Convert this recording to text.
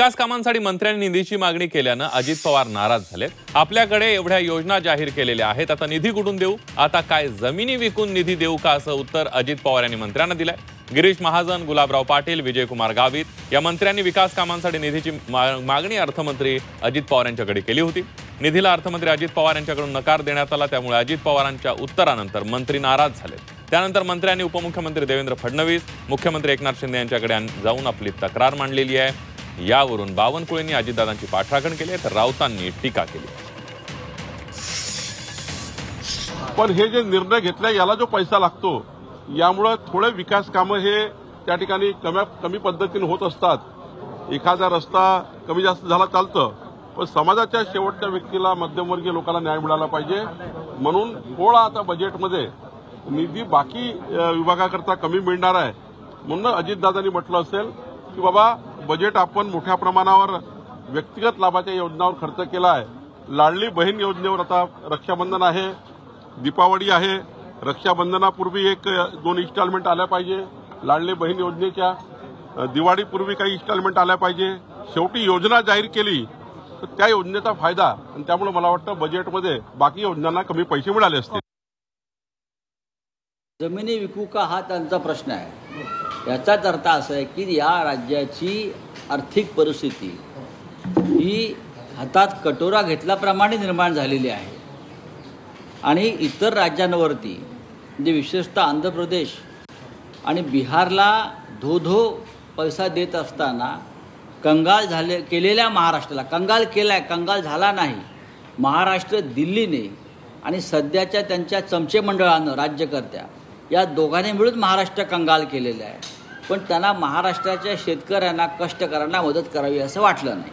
विकास कामांसाठी मंत्र्यांनी निधीची मागणी केल्यानं अजित पवार नाराज झाले। आपल्याकडे एवढ्या योजना जाहीर केलेल्या आहेत, आता निधी कुठून देऊ, आता काय जमिनी विकून निधी देऊ का, असं उत्तर अजित पवार यांनी मंत्र्यांना दिलंय। गिरीश महाजन, गुलाबराव पाटील, विजयकुमार गावित या मंत्र्यांनी विकास कामांसाठी निधीची मागणी अर्थमंत्री अजित पवार यांच्याकडे केली होती। निधीला अर्थमंत्री अजित पवार यांच्याकडून नकार देण्यात आला, त्यामुळे अजित पवारांच्या उत्तरानंतर मंत्री नाराज झाले। त्यानंतर मंत्र्यांनी उपमुख्यमंत्री देवेंद्र फडणवीस, मुख्यमंत्री एकनाथ शिंदे यांच्याकडे जाऊन आपली तक्रार मांडलेली आहे। यावरून बावनकुळेंनी अजितदादांची पाठराखण केली, तर राऊतांनी टीका केली। पण हे जे निर्णय घेतला याला जो पैसा लागतो, यामुळे थोडे विकास कामं हे त्या ठिकाणी कमी पद्धतीने होत असतात। एखादा रस्ता कमी जास्त झाला चालतं, पण समाजाच्या शेवटच्या व्यक्तीला, मध्यमवर्गीय लोकांना न्याय मिळाला पाहिजे। म्हणून थोडा आता बजेटमध्ये निधी बाकी विभागाकरता कमी मिळणार आहे। म्हणून अजितदादांनी म्हटलं असेल की बाबा बजेट आपण मोठ्या प्रमाणावर व्यक्तिगत लाभाच्या योजनांवर खर्च केला आहे। लाडली बहीण योजनेवर आता रक्षाबंधन आहे, दीपावली आहे, रक्षाबंधनापूर्वी 1-2 इन्स्टॉलमेंट आल्या पाहिजे। लाडली बहीण योजनेच्या दिवाळीपूर्वी काही इन्स्टॉलमेंट आल्या पाहिजे। शेवटी योजना जाहीर केली तर त्या योजनेचा फायदा, आणि त्यामुळे मला वाटतं बजेटमध्ये बाकी योजनांना कमी पैसे मिळाले असतील। जमिनी विकू का हा त्यांचा प्रश्न आहे। याचाच अर्थ असा आहे की या राज्याची आर्थिक परिस्थिती ही हातात कटोरा घेतल्याप्रमाणे निर्माण झालेली आहे आणि इतर राज्यांवरती म्हणजे विशेषतः आंध्र प्रदेश आणि बिहारला धो पैसा देत असताना कंगाल केलेल्या महाराष्ट्राला कंगाल झाला नाही। महाराष्ट्र दिल्लीने आणि सध्याच्या त्यांच्या चमचे मंडळानं, राज्यकर्त्या या दोघांनी मिळून महाराष्ट्र कंगाल केलेलं आहे। पण त्यांना महाराष्ट्राच्या शेतकऱ्यांना, कष्टकऱ्यांना मदत करावी असं वाटलं नाही।